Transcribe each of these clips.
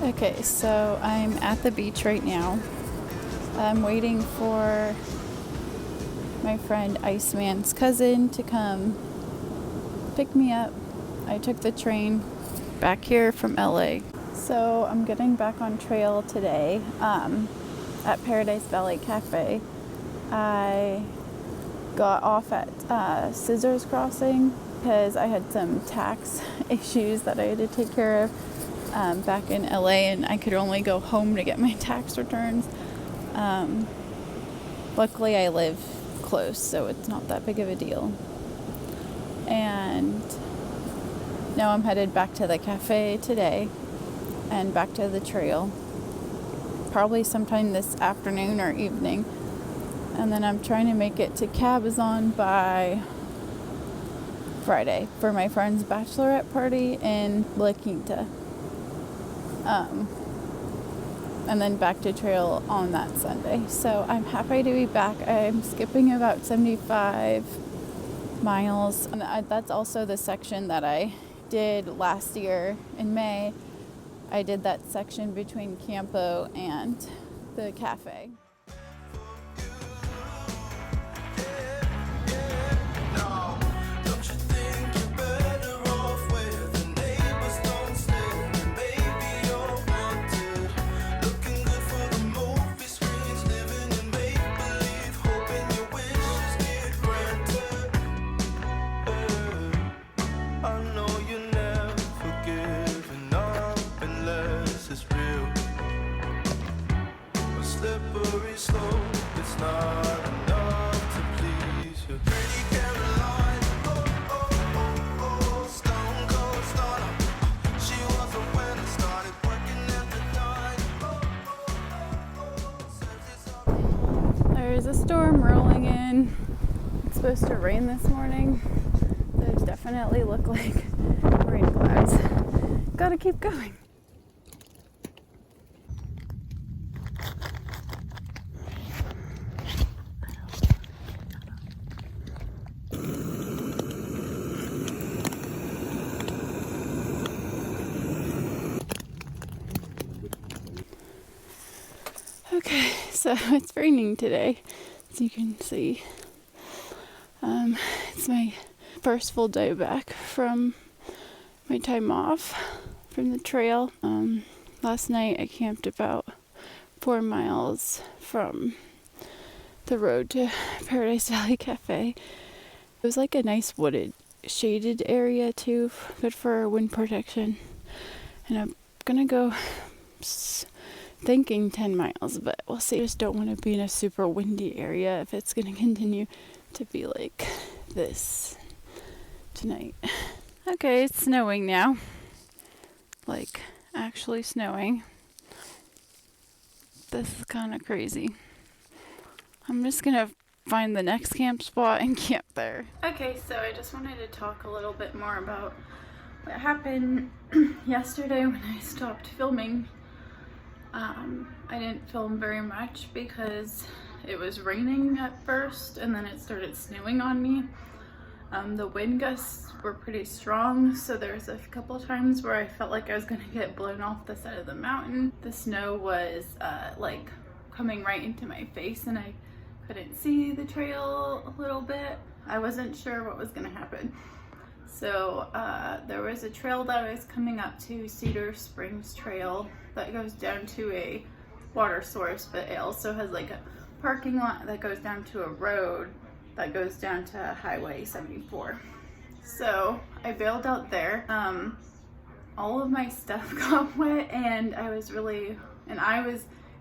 Okay, so I'm at the beach right now. I'm waiting for my friend Iceman's cousin to come pick me up. I took the train back here from LA. So I'm getting back on trail today at Paradise Valley Cafe. I got off at Scissors Crossing because I had some tax issues that I had to take care of back in LA, and I could only go home to get my tax returns. Luckily I live close, so it's not that big of a deal. And now I'm headed back to the cafe today and back to the trail, probably sometime this afternoon or evening. And then I'm trying to make it to Cabazon by Friday for my friend's bachelorette party in La Quinta. And then back to trail on that Sunday. So I'm happy to be back. I'm skipping about 75 miles. And that's also the section that I did last year in May. I did that section between Campo and the cafe. There's a storm rolling in. It's supposed to rain this morning. Those definitely look like rain clouds. Gotta keep going. Okay, so it's raining today, as you can see. It's my first full day back from my time off from the trail. Last night I camped about 4 miles from the road to Paradise Valley Cafe. It was like a nice wooded, shaded area too, good for wind protection. And I'm gonna go thinking 10 miles, but we'll see. I just don't want to be in a super windy area if it's going to continue to be like this tonight. Okay, it's snowing now. Like, actually snowing. This is kind of crazy. I'm just going to find the next camp spot and camp there. Okay, so I just wanted to talk a little bit more about what happened yesterday when I stopped filming. I didn't film very much because it was raining at first and then it started snowing on me. The wind gusts were pretty strong, so there was a couple times where I felt like I was gonna get blown off the side of the mountain. The snow was like coming right into my face and I couldn't see the trail a little bit. I wasn't sure what was gonna happen. So there was a trail that I was coming up to, Cedar Springs Trail, that goes down to a water source, but it also has like a parking lot that goes down to a road that goes down to Highway 74. So I bailed out there. All of my stuff got wet and I was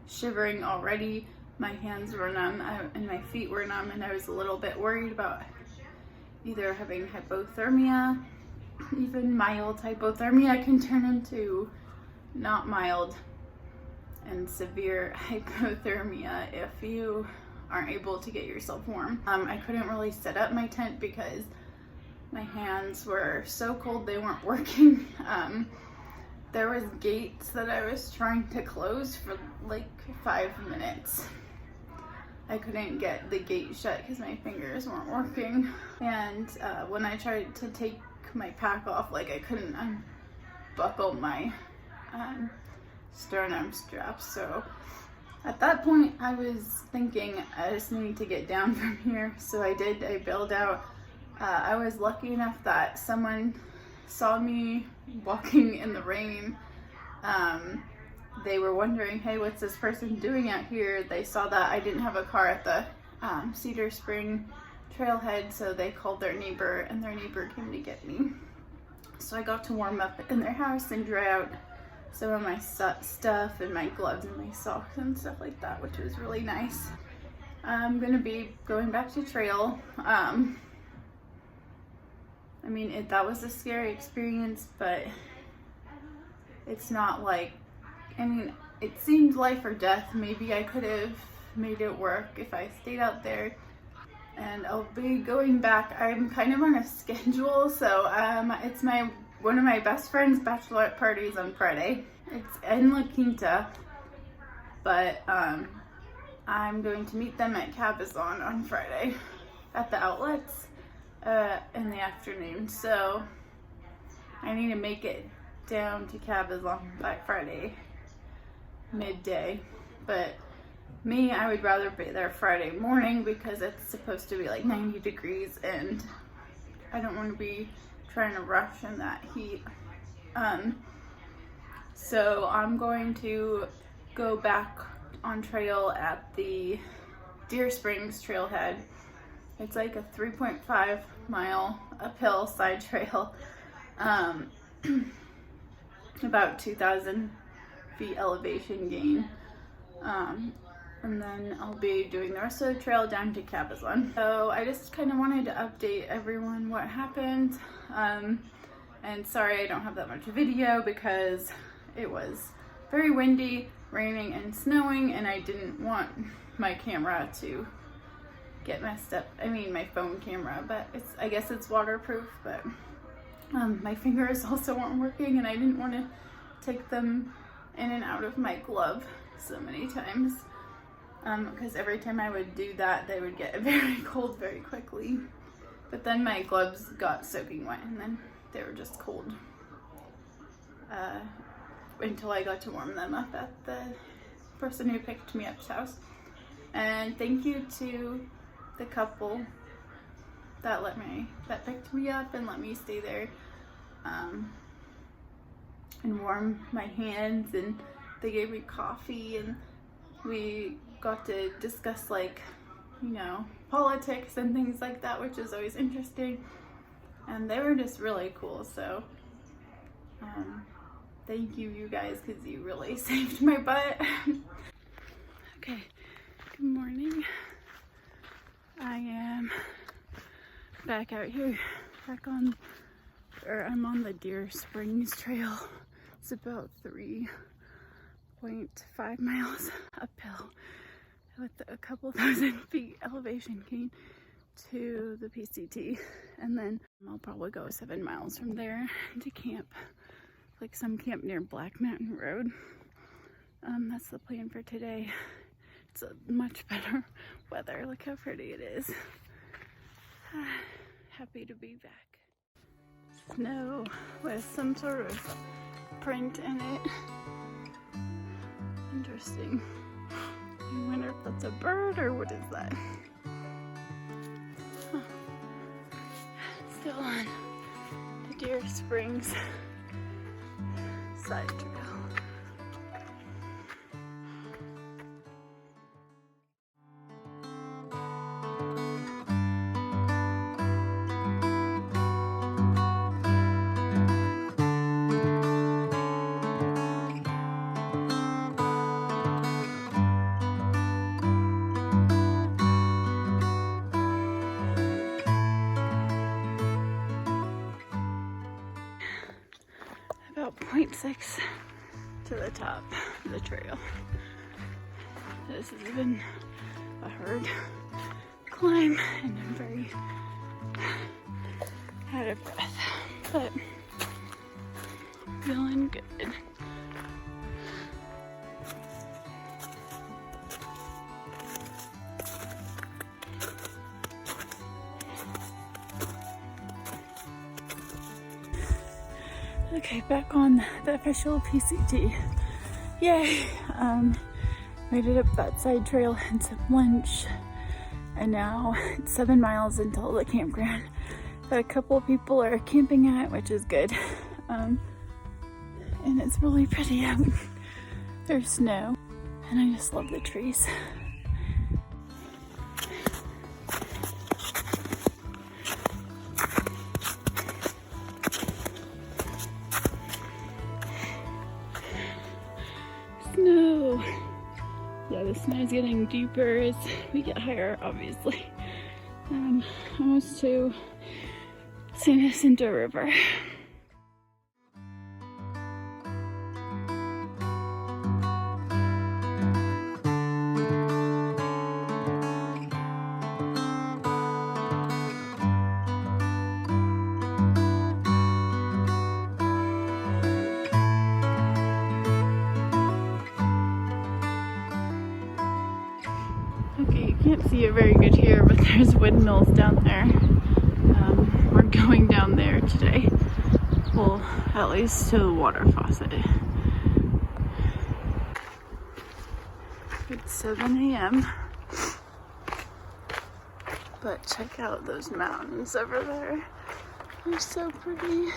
shivering already. My hands were numb and my feet were numb, and I was a little bit worried about either having hypothermia. Even mild hypothermia can turn into not mild and severe hypothermia if you aren't able to get yourself warm. I couldn't really set up my tent because my hands were so cold they weren't working. There was gates that I was trying to close for like 5 minutes. I couldn't get the gate shut because my fingers weren't working. And when I tried to take my pack off, like I couldn't unbuckle my sternum straps. So at that point I was thinking I just need to get down from here. So I did a build out. I was lucky enough that someone saw me walking in the rain. They were wondering, hey, what's this person doing out here? They saw that I didn't have a car at the Cedar Spring trailhead, so they called their neighbor, and their neighbor came to get me. So I got to warm up in their house and dry out some of my stuff and my gloves and my socks and stuff like that, which was really nice. I'm gonna be going back to trail. I mean, that was a scary experience, but it's not like, I mean, it seemed life or death. Maybe I could have made it work if I stayed out there. And I'll be going back. I'm kind of on a schedule, so it's one of my best friend's bachelorette parties on Friday. It's in La Quinta, but I'm going to meet them at Cabazon on Friday at the outlets in the afternoon. So I need to make it down to Cabazon by Friday midday. But me, I would rather be there Friday morning because it's supposed to be like 90 degrees and I don't want to be trying to rush in that heat. So I'm going to go back on trail at the Deer Springs trailhead. It's like a 3.5 mile uphill side trail, about 2,000 feet elevation gain. And then I'll be doing the rest of the trail down to Cabazon. So I just kind of wanted to update everyone what happened. And sorry I don't have that much video because it was very windy, raining and snowing, and I didn't want my camera to get messed up. I mean, my phone camera, but I guess it's waterproof, but my fingers also weren't working and I didn't want to take them in and out of my glove so many times. Because every time I would do that, they would get very cold very quickly. But then my gloves got soaking wet and then they were just cold until I got to warm them up at the person who picked me up's house. And thank you to the couple that picked me up and let me stay there and warm my hands, and they gave me coffee and we got to discuss, like, you know, politics and things like that, which is always interesting, and they were just really cool. So thank you guys, because you really saved my butt. Okay, good morning. I am back out here, I'm on the Deer Springs Trail. It's about 3.5 miles uphill with a couple thousand feet elevation gain to the PCT, and then I'll probably go 7 miles from there to camp, like some camp near Black Mountain Road. That's the plan for today. It's a much better weather. Look how pretty it is. Happy to be back. Snow with some sort of print in it. Interesting. I wonder if that's a bird or what is that? Huh. Still on the Deer Springs side trail. About 0.6 to the top of the trail. This has been a hard climb and I'm very out of breath, but feeling good. Okay, back on the official PCT. Yay! Made it up that side trail, had some lunch, and now it's 7 miles until the campground that a couple of people are camping at, which is good. And it's really pretty out. There's snow, and I just love the trees. Snow! Yeah, the snow is getting deeper as we get higher, obviously. Almost to San Jacinto River. Okay, you can't see it very good here, but there's windmills down there. We're going down there today. Well, at least to the water faucet. It's 7 a.m. But check out those mountains over there. They're so pretty.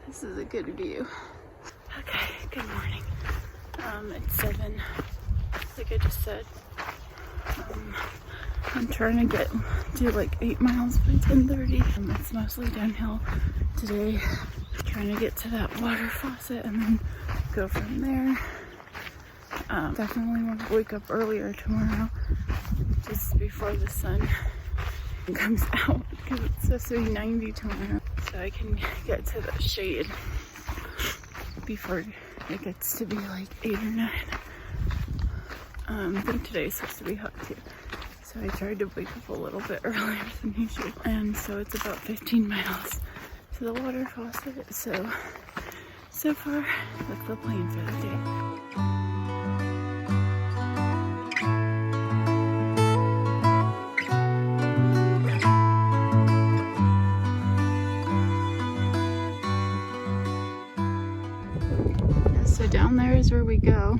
This is a good view. Okay, good morning. It's 7, like I just said. I'm trying to do like 8 miles by 10:30. It's mostly downhill today. Trying to get to that water faucet and then go from there. Definitely want to wake up earlier tomorrow, just before the sun comes out, because it's supposed to be 90 tomorrow. So I can get to the shade before it gets to be like 8 or 9. I think today's supposed to be hot too. So I tried to wake up a little bit earlier than usual. And so it's about 15 miles to the water faucet. So far, that's the plan for the day. So down there is where we go.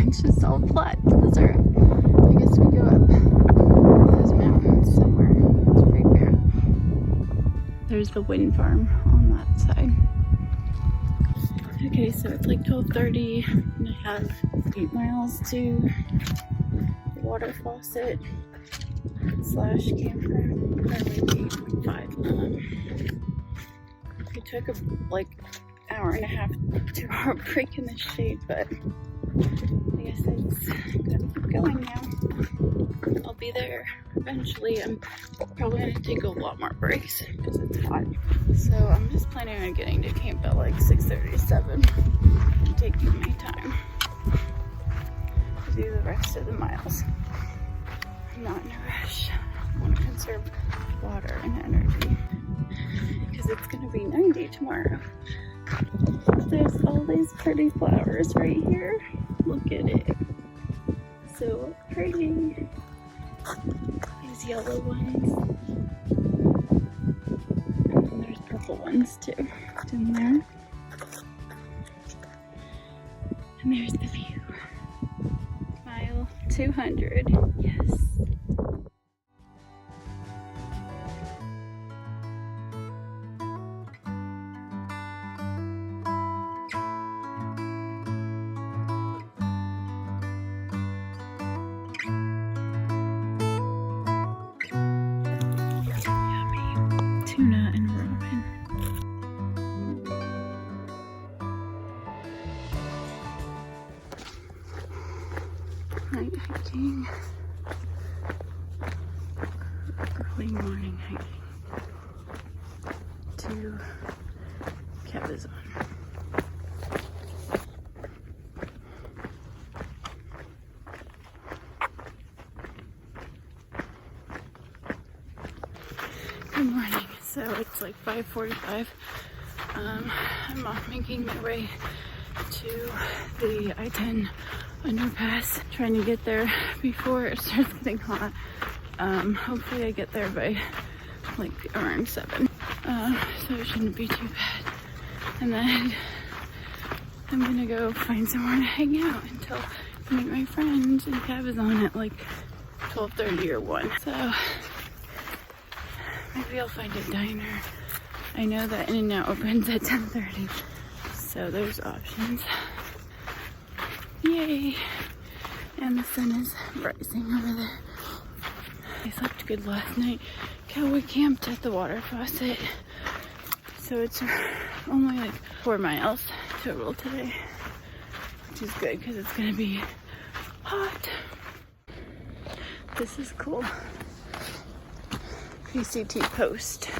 It's just all flat desert. I guess we go up those mountains somewhere. It's right there. There's the wind farm on that side. Okay, so it's like 12:30 and I have 8 miles to the water faucet / campground. Or maybe 8.5. We took a hour and a half, 2 hour break in the shade, but I guess it's gonna keep going now. I'll be there eventually. I'm probably gonna take a lot more breaks because it's hot. So I'm just planning on getting to camp at like 6:37 and taking my time to do the rest of the miles. I'm not in a rush. I want to conserve water and energy because it's gonna be 90 tomorrow. There's all these pretty flowers right here. Look at it. So pretty. These yellow ones. And there's purple ones too. In there. And there's the view. Mile 200. Yes. Tuna and ramen. Night hiking. Early morning hiking to Cabazon. Good morning. So it's like 5:45. I'm making my way to the I-10 underpass, trying to get there before it starts getting hot. Hopefully I get there by like around 7. So it shouldn't be too bad. And then I'm gonna go find somewhere to hang out until I meet my friends in Cabazon at like 12:30 or 1. So maybe I'll find a diner. I know that In-N-Out opens at 10:30, so there's options. Yay! And the sun is rising over there. I slept good last night. We camped at the water faucet, so it's only like 4 miles total today, which is good because it's gonna be hot. This is cool. PCT post.